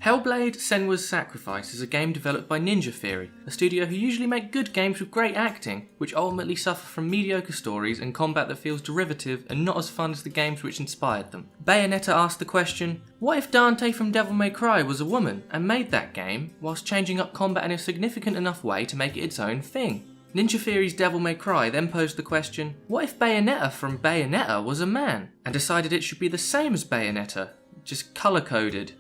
Hellblade: Senua's Sacrifice is a game developed by Ninja Theory, a studio who usually make good games with great acting, which ultimately suffer from mediocre stories and combat that feels derivative and not as fun as the games which inspired them. Bayonetta asked the question, what if Dante from Devil May Cry was a woman and made that game, whilst changing up combat in a significant enough way to make it its own thing? Ninja Theory's Devil May Cry then posed the question, what if Bayonetta from Bayonetta was a man, and decided it should be the same as Bayonetta, just colour-coded,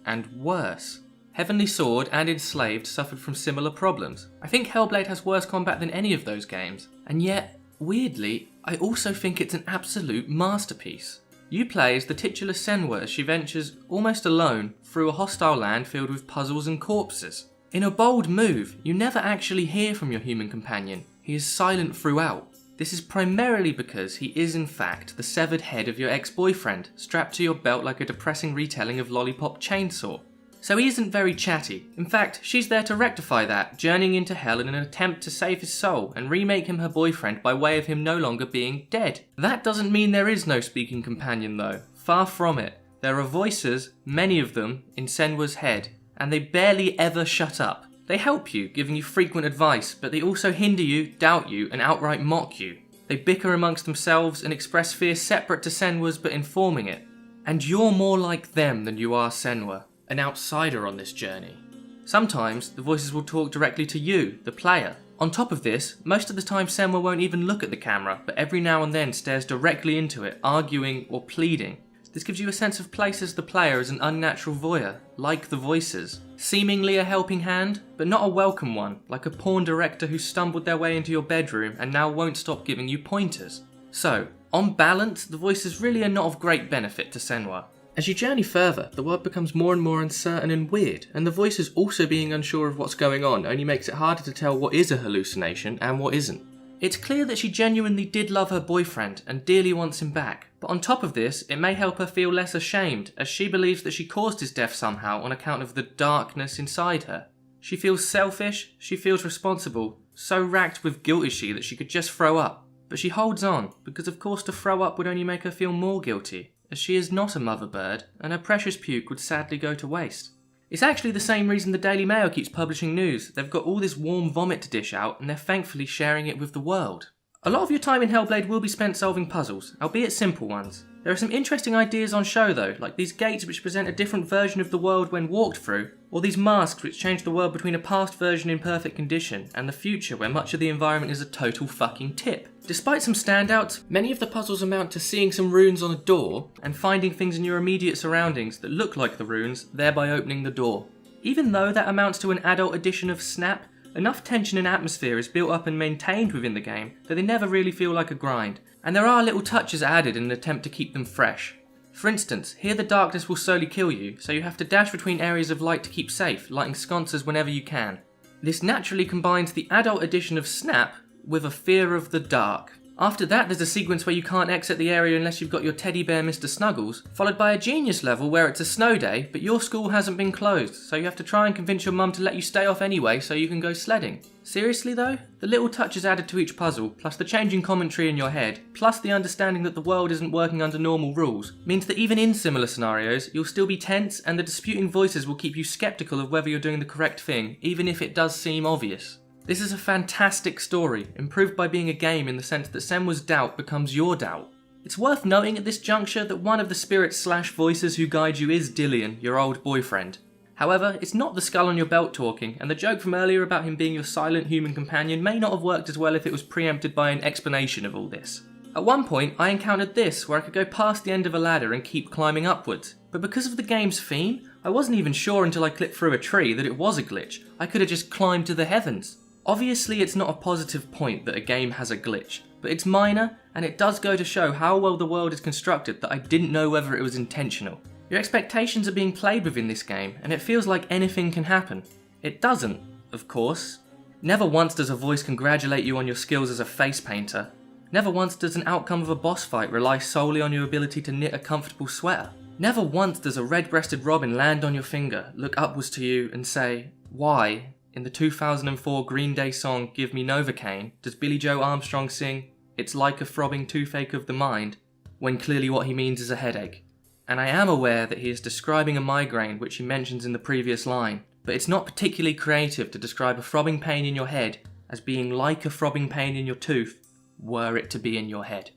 and worse. Heavenly Sword and Enslaved suffered from similar problems. I think Hellblade has worse combat than any of those games, and yet, weirdly, I also think it's an absolute masterpiece. You play as the titular Senua as she ventures, almost alone, through a hostile land filled with puzzles and corpses. In a bold move, you never actually hear from your human companion. He is silent throughout. This is primarily because he is in fact the severed head of your ex-boyfriend, strapped to your belt like a depressing retelling of Lollipop Chainsaw. So he isn't very chatty. In fact, she's there to rectify that, journeying into hell in an attempt to save his soul and remake him her boyfriend by way of him no longer being dead. That doesn't mean there is no speaking companion though. Far from it. There are voices, many of them, in Senua's head, and they barely ever shut up. They help you, giving you frequent advice, but they also hinder you, doubt you, and outright mock you. They bicker amongst themselves and express fear separate to Senua's but informing it. And you're more like them than you are Senua, an outsider on this journey. Sometimes, the voices will talk directly to you, the player. On top of this, most of the time Senua won't even look at the camera, but every now and then stares directly into it, arguing or pleading. This gives you a sense of place as the player as an unnatural voyeur, like the voices. Seemingly a helping hand, but not a welcome one, like a porn director who stumbled their way into your bedroom and now won't stop giving you pointers. So, on balance, the voices really are not of great benefit to Senua. As you journey further, the world becomes more and more uncertain and weird, and the voices also being unsure of what's going on only makes it harder to tell what is a hallucination and what isn't. It's clear that she genuinely did love her boyfriend and dearly wants him back, but on top of this, it may help her feel less ashamed, as she believes that she caused his death somehow on account of the darkness inside her. She feels selfish, she feels responsible, so racked with guilt is she that she could just throw up. But she holds on, because of course to throw up would only make her feel more guilty, as she is not a mother bird, and her precious puke would sadly go to waste. It's actually the same reason the Daily Mail keeps publishing news. They've got all this warm vomit to dish out, and they're thankfully sharing it with the world. A lot of your time in Hellblade will be spent solving puzzles, albeit simple ones. There are some interesting ideas on show though, like these gates which present a different version of the world when walked through, or these masks which change the world between a past version in perfect condition and the future where much of the environment is a total fucking tip. Despite some standouts, many of the puzzles amount to seeing some runes on a door and finding things in your immediate surroundings that look like the runes, thereby opening the door. Even though that amounts to an adult edition of Snap, enough tension and atmosphere is built up and maintained within the game that they never really feel like a grind, and there are little touches added in an attempt to keep them fresh. For instance, here the darkness will slowly kill you, so you have to dash between areas of light to keep safe, lighting sconces whenever you can. This naturally combines the adult edition of Snap with a fear of the dark. After that, there's a sequence where you can't exit the area unless you've got your teddy bear Mr. Snuggles, followed by a genius level where it's a snow day, but your school hasn't been closed, so you have to try and convince your mum to let you stay off anyway so you can go sledding. Seriously though, the little touches added to each puzzle, plus the changing commentary in your head, plus the understanding that the world isn't working under normal rules, means that even in similar scenarios, you'll still be tense and the disputing voices will keep you skeptical of whether you're doing the correct thing, even if it does seem obvious. This is a fantastic story, improved by being a game in the sense that Senua's doubt becomes your doubt. It's worth noting at this juncture that one of the spirits/voices who guide you is Dillion, your old boyfriend. However, it's not the skull on your belt talking, and the joke from earlier about him being your silent human companion may not have worked as well if it was preempted by an explanation of all this. At one point, I encountered this, where I could go past the end of a ladder and keep climbing upwards, but because of the game's theme, I wasn't even sure until I clipped through a tree that it was a glitch. I could have just climbed to the heavens. Obviously it's not a positive point that a game has a glitch, but it's minor, and it does go to show how well the world is constructed that I didn't know whether it was intentional. Your expectations are being played within this game, and it feels like anything can happen. It doesn't, of course. Never once does a voice congratulate you on your skills as a face painter. Never once does an outcome of a boss fight rely solely on your ability to knit a comfortable sweater. Never once does a red-breasted robin land on your finger, look upwards to you and say, "Why?" In the 2004 Green Day song Give Me Novocaine, does Billy Joe Armstrong sing, "It's like a throbbing toothache of the mind," when clearly what he means is a headache? and I am aware that he is describing a migraine which he mentions in the previous line, but it's not particularly creative to describe a throbbing pain in your head as being like a throbbing pain in your tooth, were it to be in your head.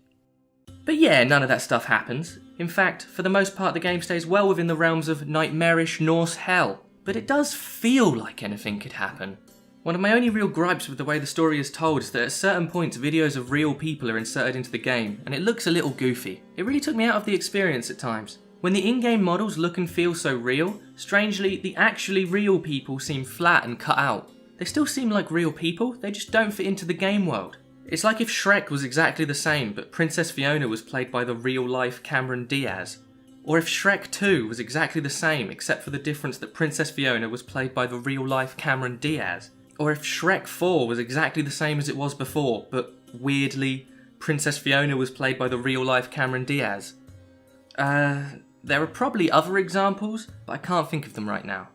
But yeah, none of that stuff happens. In fact, for the most part the game stays well within the realms of nightmarish Norse hell, but it does feel like anything could happen. One of my only real gripes with the way the story is told is that at certain points videos of real people are inserted into the game, and it looks a little goofy. It really took me out of the experience at times. When the in-game models look and feel so real, strangely, the actually real people seem flat and cut out. They still seem like real people, they just don't fit into the game world. It's like if Shrek was exactly the same, but Princess Fiona was played by the real-life Cameron Diaz. Or if Shrek 2 was exactly the same, except for the difference that Princess Fiona was played by the real-life Cameron Diaz. Or if Shrek 4 was exactly the same as it was before, but weirdly, Princess Fiona was played by the real-life Cameron Diaz. There are probably other examples, but I can't think of them right now.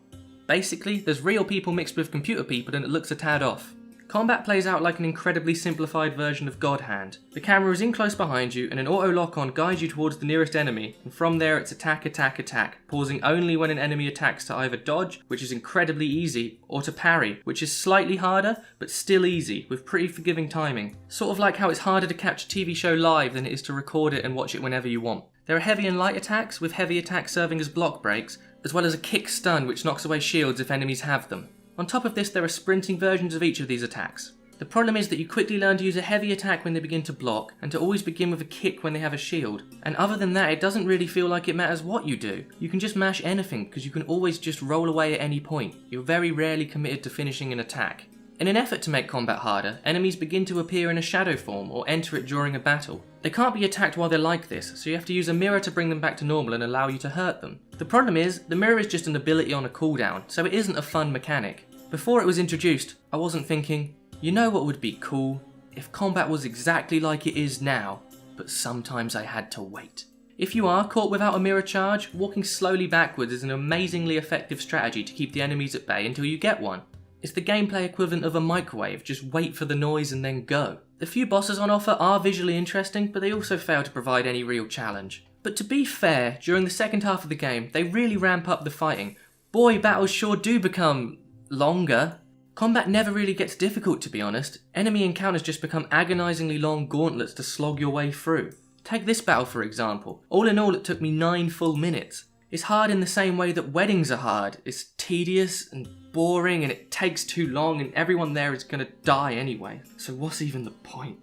Basically, there's real people mixed with computer people and it looks a tad off. Combat plays out like an incredibly simplified version of God Hand. The camera is in close behind you and an auto lock-on guides you towards the nearest enemy, and from there it's attack, attack, attack, pausing only when an enemy attacks to either dodge, which is incredibly easy, or to parry, which is slightly harder, but still easy, with pretty forgiving timing. Sort of like how it's harder to catch a TV show live than it is to record it and watch it whenever you want. There are heavy and light attacks, with heavy attacks serving as block breaks, as well as a kick stun which knocks away shields if enemies have them. On top of this, there are sprinting versions of each of these attacks. The problem is that you quickly learn to use a heavy attack when they begin to block, and to always begin with a kick when they have a shield. And other than that, it doesn't really feel like it matters what you do. You can just mash anything, because you can always just roll away at any point. You're very rarely committed to finishing an attack. In an effort to make combat harder, enemies begin to appear in a shadow form or enter it during a battle. They can't be attacked while they're like this, so you have to use a mirror to bring them back to normal and allow you to hurt them. The problem is, the mirror is just an ability on a cooldown, so it isn't a fun mechanic. Before it was introduced, I wasn't thinking, you know what would be cool? If combat was exactly like it is now, but sometimes I had to wait. If you are caught without a mirror charge, walking slowly backwards is an amazingly effective strategy to keep the enemies at bay until you get one. It's the gameplay equivalent of a microwave, just wait for the noise and then go. The few bosses on offer are visually interesting, but they also fail to provide any real challenge. But to be fair, during the second half of the game, they really ramp up the fighting. Boy, battles sure do become longer. Combat never really gets difficult, to be honest. Enemy encounters just become agonisingly long gauntlets to slog your way through. Take this battle for example. All in all, it took me 9 full minutes. It's hard in the same way that weddings are hard. It's tedious and boring and it takes too long and everyone there is gonna die anyway. So what's even the point?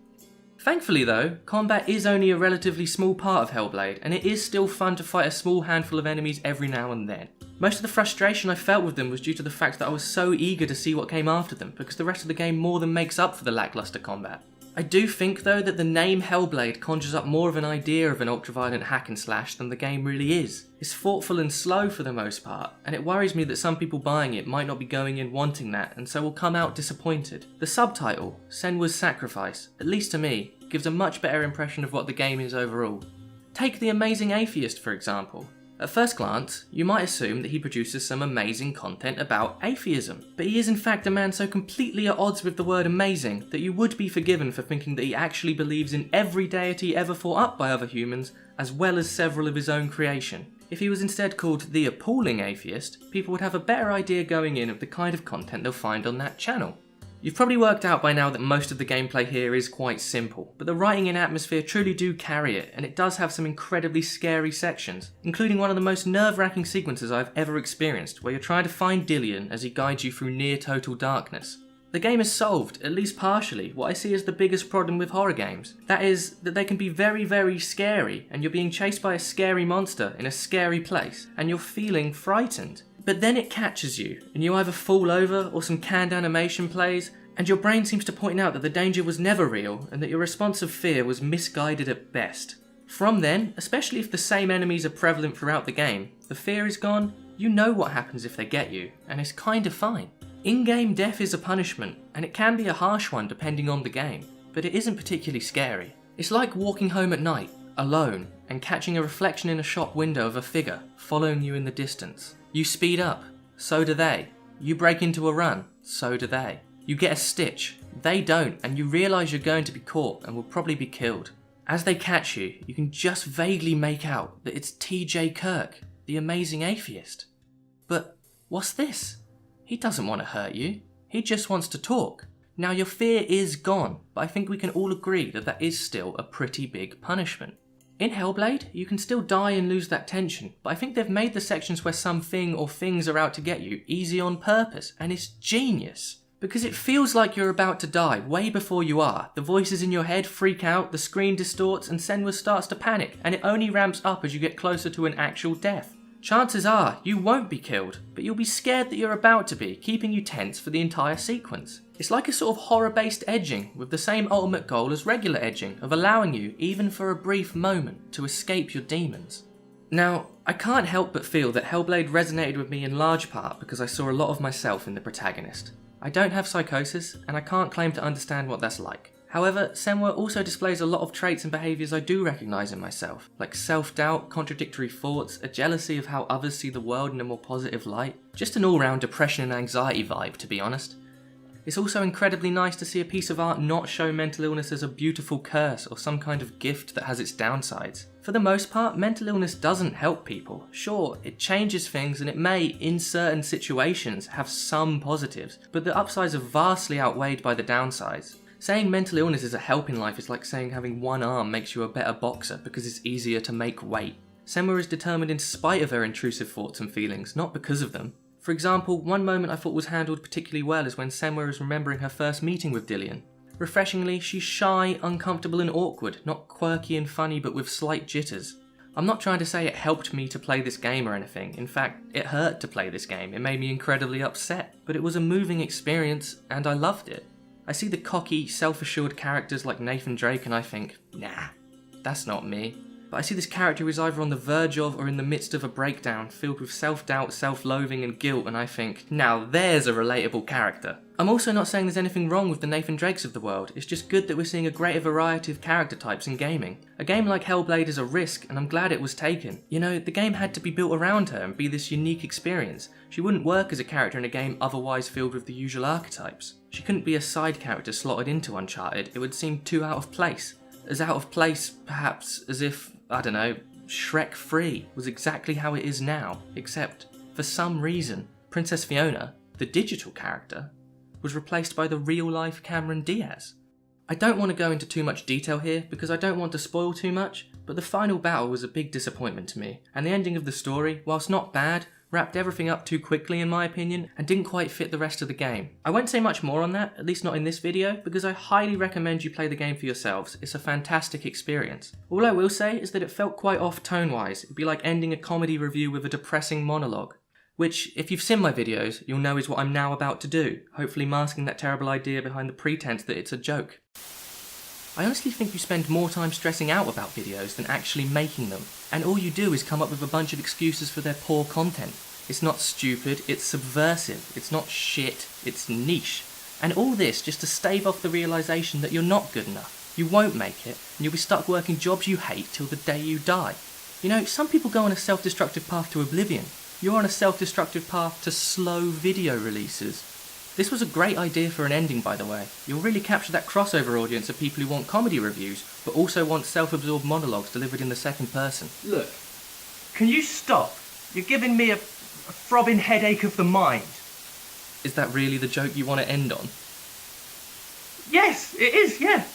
Thankfully though, combat is only a relatively small part of Hellblade, and it is still fun to fight a small handful of enemies every now and then. Most of the frustration I felt with them was due to the fact that I was so eager to see what came after them, because the rest of the game more than makes up for the lackluster combat. I do think though that the name Hellblade conjures up more of an idea of an ultra-violent hack and slash than the game really is. It's thoughtful and slow for the most part, and it worries me that some people buying it might not be going in wanting that, and so will come out disappointed. The subtitle, Senwa's Sacrifice, at least to me, gives a much better impression of what the game is overall. Take The Amazing Atheist for example. At first glance, you might assume that he produces some amazing content about atheism, but he is in fact a man so completely at odds with the word amazing that you would be forgiven for thinking that he actually believes in every deity ever thought up by other humans, as well as several of his own creation. If he was instead called The Appalling Atheist, people would have a better idea going in of the kind of content they'll find on that channel. You've probably worked out by now that most of the gameplay here is quite simple, but the writing and atmosphere truly do carry it, and it does have some incredibly scary sections, including one of the most nerve-wracking sequences I've ever experienced, where you're trying to find Dillion as he guides you through near total darkness. The game has solved, at least partially, what I see as the biggest problem with horror games. That is, that they can be very, very scary, and you're being chased by a scary monster in a scary place, and you're feeling frightened. But then it catches you, and you either fall over or some canned animation plays, and your brain seems to point out that the danger was never real, and that your response of fear was misguided at best. From then, especially if the same enemies are prevalent throughout the game, the fear is gone, you know what happens if they get you, and it's kinda fine. In-game death is a punishment, and it can be a harsh one depending on the game, but it isn't particularly scary. It's like walking home at night, alone, and catching a reflection in a shop window of a figure following you in the distance. You speed up, so do they. You break into a run, so do they. You get a stitch, they don't, and you realise you're going to be caught and will probably be killed. As they catch you, you can just vaguely make out that it's TJ Kirk, the amazing atheist. But what's this? He doesn't want to hurt you, he just wants to talk. Now your fear is gone, but I think we can all agree that that is still a pretty big punishment. In Hellblade, you can still die and lose that tension, but I think they've made the sections where something or things are out to get you easy on purpose, and it's genius. Because it feels like you're about to die way before you are. The voices in your head freak out, the screen distorts, and Senua starts to panic, and it only ramps up as you get closer to an actual death. Chances are you won't be killed, but you'll be scared that you're about to be, keeping you tense for the entire sequence. It's like a sort of horror-based edging, with the same ultimate goal as regular edging, of allowing you, even for a brief moment, to escape your demons. Now, I can't help but feel that Hellblade resonated with me in large part because I saw a lot of myself in the protagonist. I don't have psychosis, and I can't claim to understand what that's like. However, Senua also displays a lot of traits and behaviours I do recognise in myself, like self-doubt, contradictory thoughts, a jealousy of how others see the world in a more positive light, just an all-round depression and anxiety vibe, to be honest. It's also incredibly nice to see a piece of art not show mental illness as a beautiful curse or some kind of gift that has its downsides. For the most part, mental illness doesn't help people. Sure, it changes things and it may, in certain situations, have some positives, but the upsides are vastly outweighed by the downsides. Saying mental illness is a help in life is like saying having one arm makes you a better boxer because it's easier to make weight. Senua is determined in spite of her intrusive thoughts and feelings, not because of them. For example, one moment I thought was handled particularly well is when Senua is remembering her first meeting with Dillion. Refreshingly, she's shy, uncomfortable and awkward, not quirky and funny but with slight jitters. I'm not trying to say it helped me to play this game or anything, in fact, it hurt to play this game, it made me incredibly upset, but it was a moving experience and I loved it. I see the cocky, self-assured characters like Nathan Drake and I think, nah, that's not me. But I see this character who is either on the verge of or in the midst of a breakdown, filled with self-doubt, self-loathing and guilt, and I think, now there's a relatable character. I'm also not saying there's anything wrong with the Nathan Drakes of the world, it's just good that we're seeing a greater variety of character types in gaming. A game like Hellblade is a risk, and I'm glad it was taken. You know, the game had to be built around her and be this unique experience. She wouldn't work as a character in a game otherwise filled with the usual archetypes. She couldn't be a side character slotted into Uncharted, it would seem too out of place. As out of place, perhaps, as if, I don't know, Shrek 3 was exactly how it is now, except, for some reason, Princess Fiona, the digital character, was replaced by the real-life Cameron Diaz. I don't want to go into too much detail here because I don't want to spoil too much, but the final battle was a big disappointment to me, and the ending of the story, whilst not bad, wrapped everything up too quickly in my opinion, and didn't quite fit the rest of the game. I won't say much more on that, at least not in this video, because I highly recommend you play the game for yourselves. It's a fantastic experience. All I will say is that it felt quite off tone-wise. It'd be like ending a comedy review with a depressing monologue. Which, if you've seen my videos, you'll know is what I'm now about to do, hopefully masking that terrible idea behind the pretense that it's a joke. I honestly think you spend more time stressing out about videos than actually making them, and all you do is come up with a bunch of excuses for their poor content. It's not stupid, it's subversive, it's not shit, it's niche. And all this just to stave off the realisation that you're not good enough, you won't make it, and you'll be stuck working jobs you hate till the day you die. You know, some people go on a self-destructive path to oblivion. You're on a self-destructive path to slow video releases. This was a great idea for an ending, by the way. You'll really capture that crossover audience of people who want comedy reviews, but also want self-absorbed monologues delivered in the second person. Look, can you stop? You're giving me a throbbing headache of the mind. Is that really the joke you want to end on? Yes, it is, yeah.